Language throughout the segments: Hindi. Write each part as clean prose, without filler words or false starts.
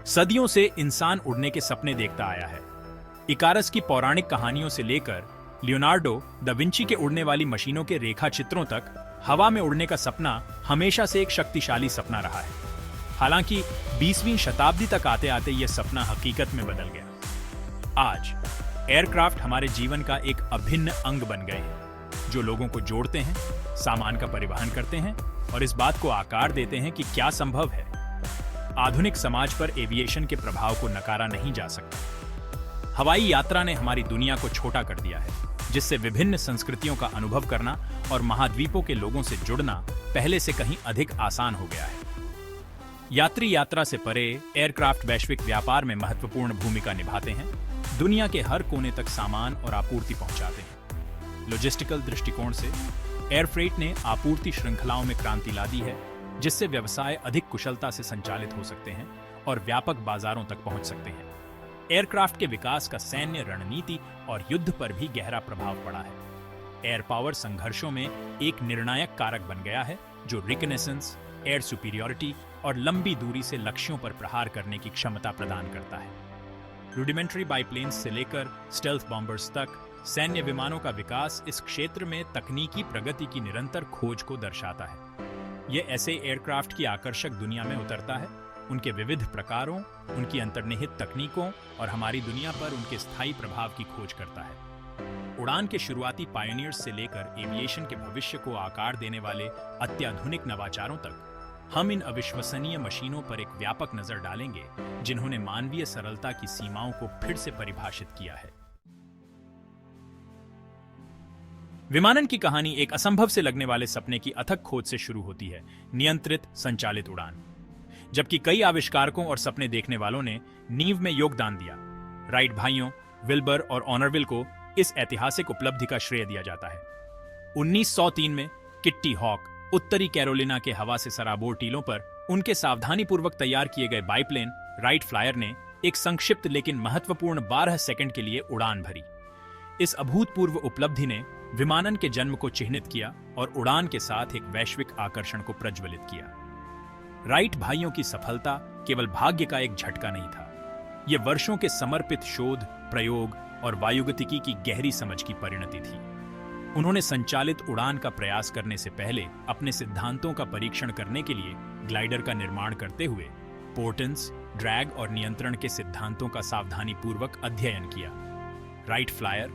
सदियों से इंसान उड़ने के सपने देखता आया है। इकारस की पौराणिक कहानियों से लेकर लियोनार्डो द विंची के उड़ने वाली मशीनों के रेखा चित्रों तक हवा में उड़ने का सपना हमेशा से एक शक्तिशाली सपना रहा है। हालांकि 20वीं शताब्दी तक आते आते यह सपना हकीकत में बदल गया। आज एयरक्राफ्ट हमारे जीवन का एक अभिन्न अंग बन गए हैं, जो लोगों को जोड़ते हैं, सामान का परिवहन करते हैं और इस बात को आकार देते हैं कि क्या संभव है। आधुनिक समाज पर एविएशन के प्रभाव को नकारा नहीं जा सकता। हवाई यात्रा ने हमारी दुनिया को छोटा कर दिया है, जिससे विभिन्न संस्कृतियों का अनुभव करना और महाद्वीपों के लोगों से जुड़ना पहले से कहीं अधिक आसान हो गया है। यात्री यात्रा से परे एयरक्राफ्ट वैश्विक व्यापार में महत्वपूर्ण भूमिका निभाते हैं, दुनिया के हर कोने तक सामान और आपूर्ति पहुंचाते हैं। लॉजिस्टिकल दृष्टिकोण से एयर फ्रेट ने आपूर्ति श्रृंखलाओं में क्रांति ला दी है, जिससे व्यवसाय अधिक कुशलता से संचालित हो सकते हैं और व्यापक बाजारों तक पहुंच सकते हैं। एयरक्राफ्ट के विकास का सैन्य रणनीति और युद्ध पर भी गहरा प्रभाव पड़ा है। एयर पावर संघर्षों में एक निर्णायक कारक बन गया है, जो रिकनेसेंस, एयर सुपीरियरिटी और लंबी दूरी से लक्ष्यों पर प्रहार करने की क्षमता प्रदान करता है। रूडिमेंट्री बाइप्लेन्स से लेकर स्टेल्थ बॉम्बर्स तक सैन्य विमानों का विकास इस क्षेत्र में तकनीकी प्रगति की निरंतर खोज को दर्शाता है। ये ऐसे एयरक्राफ्ट की आकर्षक दुनिया में उतरता है, उनके विविध प्रकारों, उनकी अंतर्निहित तकनीकों और हमारी दुनिया पर उनके स्थायी प्रभाव की खोज करता है। उड़ान के शुरुआती पायनियर्स से लेकर एविएशन के भविष्य को आकार देने वाले अत्याधुनिक नवाचारों तक, हम इन अविश्वसनीय मशीनों पर एक व्यापक नजर डालेंगे, जिन्होंने मानवीय सरलता की सीमाओं को फिर से परिभाषित किया है। विमानन की कहानी एक असंभव से लगने वाले सपने की अथक खोज से शुरू होती है, नियंत्रित संचालित उड़ान। जबकि कई आविष्कारकों और सपने देखने वालों ने नींव में योगदान दिया, राइट भाइयों विल्बर और ऑनरविल को इस ऐतिहासिक उपलब्धि का श्रेय दिया जाता है। 1903 में किट्टी हॉक उत्तरी कैरोलिना के हवा से सराबोर टीलों पर उनके सावधानीपूर्वक तैयार किए गए बाइप्लेन राइट फ्लायर ने एक संक्षिप्त लेकिन महत्वपूर्ण 12 सेकंड के लिए उड़ान भरी। इस अभूतपूर्व उपलब्धि ने विमानन के जन्म को चिह्नित किया और उड़ान के साथ एक वैश्विक आकर्षण को प्रज्वलित किया। राइट भाइयों की सफलता केवल भाग्य का एक झटका नहीं था, यह वर्षों के समर्पित शोध, प्रयोग और वायुगतिकी की गहरी समझ की परिणति थी। उन्होंने संचालित उड़ान का प्रयास करने से पहले अपने सिद्धांतों का परीक्षण करने के लिए ग्लाइडर का निर्माण करते हुए पोर्टेंस, ड्रैग और नियंत्रण के सिद्धांतों का सावधानीपूर्वक अध्ययन किया। राइट फ्लायर,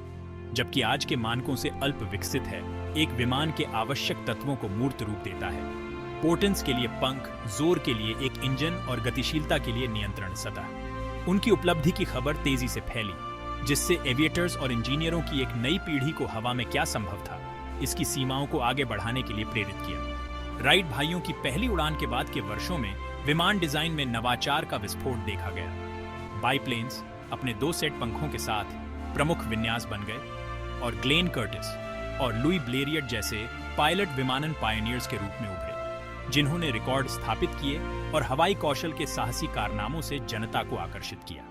जबकि आज के मानकों से अल्प विकसित है, एक विमान के आवश्यक तत्वों को मूर्त रूप देता है। पोर्टेंस के लिए पंख, जोर के लिए एक इंजन और गतिशीलता के लिए नियंत्रण सतह। उनकी उपलब्धि की खबर तेजी से फैली, जिससे एविएटर्स और इंजीनियरों की एक नई पीढ़ी को हवा में क्या संभव था, इसकी सीमाओं को आगे बढ़ाने के लिए प्रेरित किया। राइट भाइयों की पहली उड़ान के बाद के वर्षों में विमान डिजाइन में नवाचार का विस्फोट देखा गया। बाइप्लेन्स अपने 2 सेट पंखों के साथ प्रमुख विन्यास बन गए और ग्लेन कर्टिस और लुई ब्लेरियट जैसे पायलट विमानन पायनियर्स के रूप में उभरे, जिन्होंने रिकॉर्ड स्थापित किए और हवाई कौशल के साहसी कारनामों से जनता को आकर्षित किया।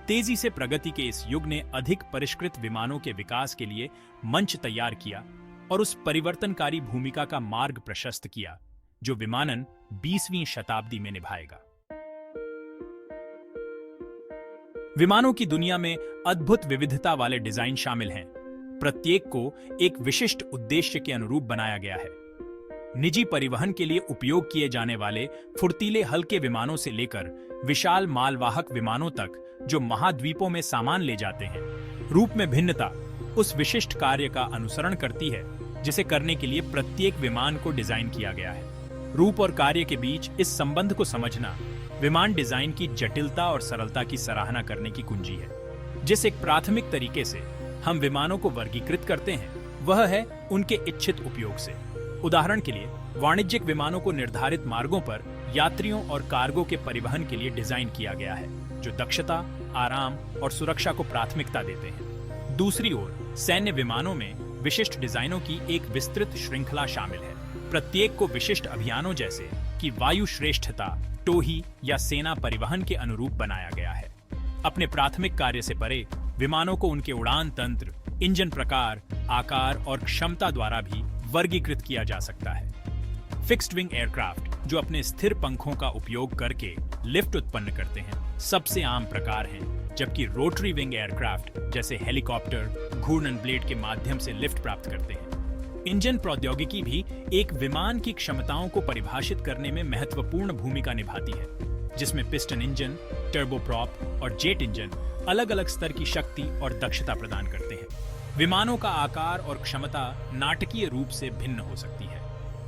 तेजी से प्रगति के इस युग ने अधिक परिष्कृत विमानों के विकास के लिए मंच तैयार किया और उस परिवर्तनकारी भूमिका का मार्ग प्रशस्त किया, जो विमानन 20वीं शताब्दी में निभाएगा। विमानों की दुनिया में अद्भुत विविधता वाले डिजाइन शामिल हैं। प्रत्येक को एक विशिष्ट उद्देश्य के अनुरूप बनाया गया है। निजी परिवहन के लिए उपयोग किए जाने वाले फुर्तीले हल्के विमानों से लेकर विशाल मालवाहक विमानों तक, जो महाद्वीपों में सामान ले जाते हैं। रूप में भिन्नता उस विशिष्ट कार्य का अनुसरण करती है, जिसे करने के लिए प्रत्येक विमान को डिजाइन किया गया है। रूप और कार्य के बीच इस संबंध को समझना विमान डिजाइन की जटिलता और सरलता की सराहना करने की कुंजी है। जिस एक प्राथमिक तरीके से हम विमानों को वर्गीकृत करते हैं, वह है उनके इच्छित उपयोग से। उदाहरण के लिए, वाणिज्यिक विमानों को निर्धारित मार्गों पर यात्रियों और कार्गो के परिवहन के लिए डिजाइन किया गया है, जो दक्षता, आराम और सुरक्षा को प्राथमिकता देते हैं। दूसरी ओर, सैन्य विमानों में विशिष्ट डिजाइनों की एक विस्तृत श्रृंखला शामिल है। प्रत्येक को विशिष्ट अभियानों जैसे कि वायु श्रेष्ठता, टोही या सेना परिवहन के अनुरूप बनाया गया है। अपने प्राथमिक कार्य से परे, विमानों को उनके उड़ान तंत्र, इंजन प्रकार, आकार और क्षमता द्वारा भी वर्गीकृत किया जा सकता है। फिक्स्ड विंग एयरक्राफ्ट, जो अपने स्थिर पंखों का उपयोग करके लिफ्ट उत्पन्न करते हैं, सबसे आम प्रकार हैं, जबकि रोटरी विंग एयरक्राफ्ट जैसे हेलीकॉप्टर घूर्णन ब्लेड के माध्यम से लिफ्ट प्राप्त करते हैं। इंजन प्रौद्योगिकी भी एक विमान की क्षमताओं को परिभाषित करने में महत्वपूर्ण भूमिका निभाती है, जिसमें पिस्टन इंजन, टर्बोप्रॉप और जेट इंजन अलग अलग स्तर की शक्ति और दक्षता प्रदान करते हैं। विमानों का आकार और क्षमता नाटकीय रूप से भिन्न हो सकती है।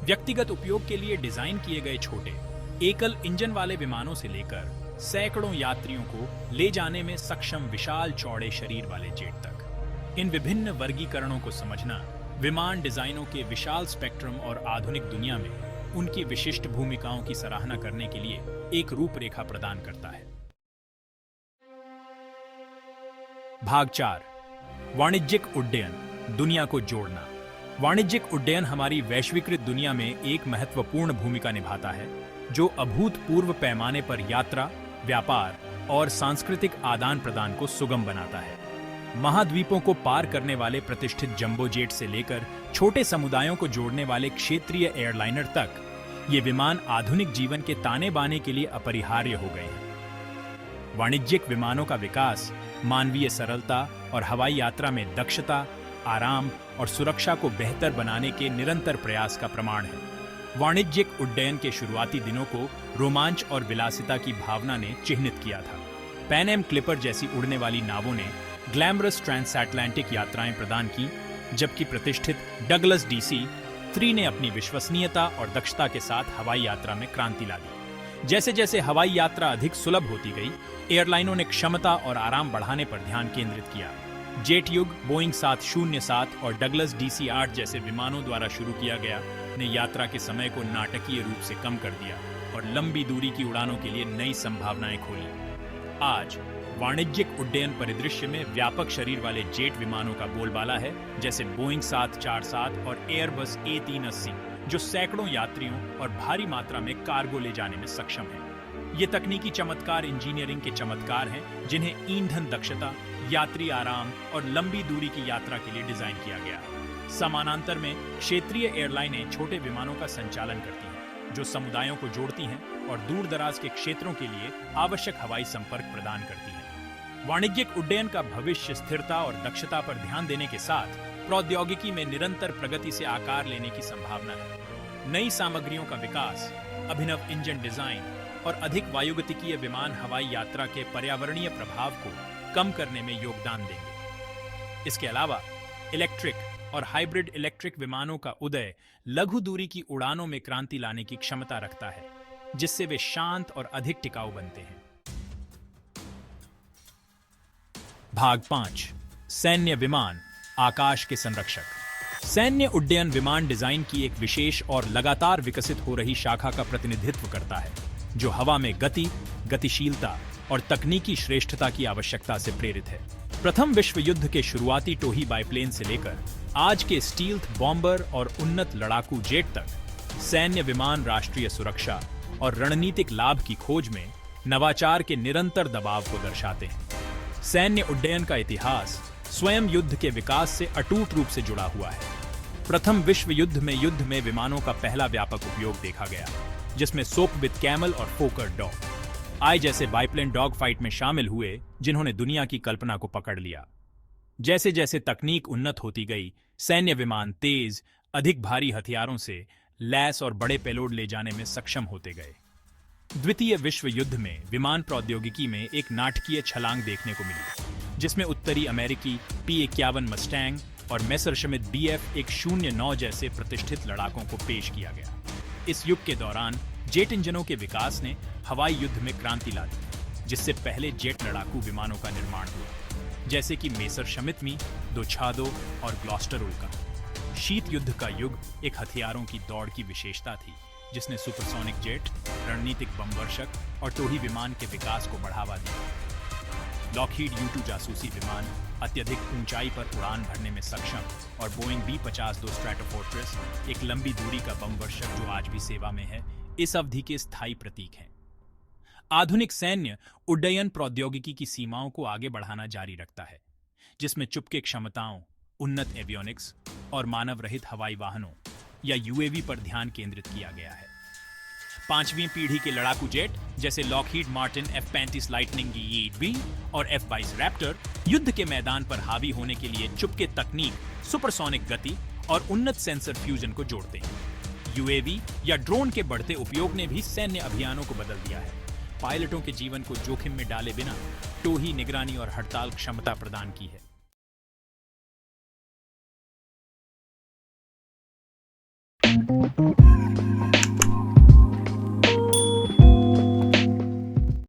व्यक्तिगत उपयोग के लिए डिजाइन किए गए छोटे एकल इंजन वाले विमानों से लेकर सैकड़ों यात्रियों को ले जाने में सक्षम विशाल चौड़े शरीर वाले जेट तक। इन विभिन्न वर्गीकरणों को समझना विमान डिजाइनों के विशाल स्पेक्ट्रम और आधुनिक दुनिया में उनकी विशिष्ट भूमिकाओं की सराहना करने के लिए एक रूपरेखा प्रदान करता है। भाग 4, वाणिज्यिक उड्डयन, दुनिया को जोड़ना। वाणिज्यिक उड्डयन हमारी वैश्वीकृत दुनिया में एक महत्वपूर्ण भूमिका निभाता है, जो अभूतपूर्व पैमाने पर यात्रा, व्यापार और सांस्कृतिक आदान प्रदान को सुगम बनाता है। महाद्वीपों को पार करने वाले प्रतिष्ठित जंबो जेट से लेकर छोटे समुदायों को जोड़ने वाले क्षेत्रीय एयरलाइनर तक, ये विमान आधुनिक जीवन के ताने बाने के लिए अपरिहार्य हो गए हैं। वाणिज्यिक विमानों का विकास मानवीय सरलता और हवाई यात्रा में दक्षता, आराम और सुरक्षा को बेहतर बनाने के निरंतर प्रयास का प्रमाण है। वाणिज्यिक उड्डयन के शुरुआती दिनों को रोमांच और विलासिता की भावना ने चिह्नित किया था। पैन एम क्लिपर जैसी उड़ने वाली नावों ने ग्लैमरस ट्रांसअटलांटिक यात्राएं प्रदान की, जबकि प्रतिष्ठित डगलस DC-3 ने अपनी विश्वसनीयता और दक्षता के साथ हवाई यात्रा में क्रांति ला दी। जैसे जैसे हवाई यात्रा अधिक सुलभ होती गई, एयरलाइनों ने क्षमता और आराम बढ़ाने पर ध्यान केंद्रित किया। जेट युग बोइंग 707 और डगलस DC-8 जैसे विमानों द्वारा शुरू किया गया ने यात्रा के समय को नाटकीय रूप से कम कर दिया और लंबी दूरी की उड़ानों के लिए नई संभावनाएं खोली। आज वाणिज्यिक उड्डयन परिदृश्य में व्यापक शरीर वाले जेट विमानों का बोलबाला है, जैसे बोइंग 747 और एयरबस A380, जो सैकड़ों यात्रियों और भारी मात्रा में कार्गो ले जाने में सक्षम है। ये तकनीकी चमत्कार इंजीनियरिंग के चमत्कार हैं, जिन्हें ईंधन दक्षता, यात्री आराम और लंबी दूरी की यात्रा के लिए डिजाइन किया गया है। समानांतर में क्षेत्रीय एयरलाइनें छोटे विमानों का संचालन करती हैं, जो समुदायों को जोड़ती हैं और दूर दराज के क्षेत्रों के लिए आवश्यक हवाई संपर्क प्रदान करती हैं। वाणिज्यिक उड्डयन का भविष्य स्थिरता और दक्षता पर ध्यान देने के साथ प्रौद्योगिकी में निरंतर प्रगति से आकार लेने की संभावना है। नई सामग्रियों का विकास, अभिनव इंजन डिजाइन और अधिक वायुगतिकीय विमान हवाई यात्रा के पर्यावरणीय प्रभाव को कम करने में योगदान देंगे। इसके अलावा इलेक्ट्रिक और हाइब्रिड इलेक्ट्रिक विमानों का उदय लघु दूरी की उड़ानों में क्रांति लाने की क्षमता रखता है, जिससे वे शांत और अधिक टिकाऊ बनते हैं। भाग 5, सैन्य विमान, आकाश के संरक्षक। सैन्य उड्डयन विमान डिजाइन की एक विशेष और लगातार विकसित हो रही शाखा का प्रतिनिधित्व करता है, जो हवा में गति, गतिशीलता और तकनीकी श्रेष्ठता की आवश्यकता से प्रेरित है। प्रथम विश्व युद्ध के शुरुआती टोही बाइप्लेन से लेकर आज के स्टील्थ बॉम्बर और उन्नत लड़ाकू जेट तक, सैन्य विमान राष्ट्रीय सुरक्षा और रणनीतिक लाभ की खोज में नवाचार के निरंतर दबाव को दर्शाते हैं। सैन्य उड्डयन का इतिहास स्वयं युद्ध के विकास से अटूट रूप से जुड़ा हुआ है। प्रथम विश्व युद्ध में विमानों का पहला व्यापक उपयोग देखा गया, जिसमें सोप विद कैमल और फोकर डॉग आई जैसे बाइप्लेन डॉग फाइट में शामिल हुए, जिन्होंने दुनिया की कल्पना को पकड़ लिया। जैसे जैसे तकनीक उन्नत होती गई, सैन्य विमान तेज, अधिक भारी हथियारों से लैस और बड़े पेलोड ले जाने में सक्षम होते गए। द्वितीय विश्व युद्ध में विमान प्रौद्योगिकी में एक नाटकीय छलांग देखने को मिली, जिसमें उत्तरी अमेरिकी P-51 मस्टैंग और मेसरशमित Bf-109 जैसे प्रतिष्ठित लड़ाकों को पेश किया गया। इस युग के दौरान जेट इंजनों के विकास ने हवाई युद्ध में क्रांति ला दी, जिससे पहले जेट लड़ाकू विमानों का निर्माण हुआ, जैसे कि मेसरशमित मी, दोछादो और ग्लॉस्टर उल्का। शीत युद्ध का युग एक हथियारों की दौड़ की विशेषता थी, जिसने सुपरसोनिक जेट, रणनीतिक बमवर्षक और टोही विमान के विकास को बढ़ावा दिया। लॉकहीड U-2 जासूसी विमान अत्यधिक ऊंचाई पर उड़ान भरने में सक्षम और बोइंग B-52 स्ट्रैटोफोर्ट्रेस एक लंबी दूरी का बमवर्षक जो आज भी सेवा में है, इस अवधि के स्थायी प्रतीक हैं। आधुनिक सैन्य उड्डयन प्रौद्योगिकी की सीमाओं को आगे बढ़ाना जारी रखता है, जिसमें चुपके क्षमताओं, उन्नत एवियोनिक्स और मानव रहित हवाई वाहनों या UAV पर ध्यान केंद्रित किया गया है। 5वीं पीढ़ी के लड़ाकू जेट जैसे Lockheed Martin F-35 lightning E-8B और F-22 रैप्टर युद्ध के मैदान पर हावी होने के लिए चुपके तकनीक, सुपरसोनिक गति और उन्नत सेंसर फ्यूजन को जोड़ते हैं। यूएवी या ड्रोन के बढ़ते उपयोग ने भी सैन्य अभियानों को बदल दिया है। पायलटों के जीवन को जोखिम में डाले बिना टोही, निगरानी और हड़ताल क्षमता प्रदान की है।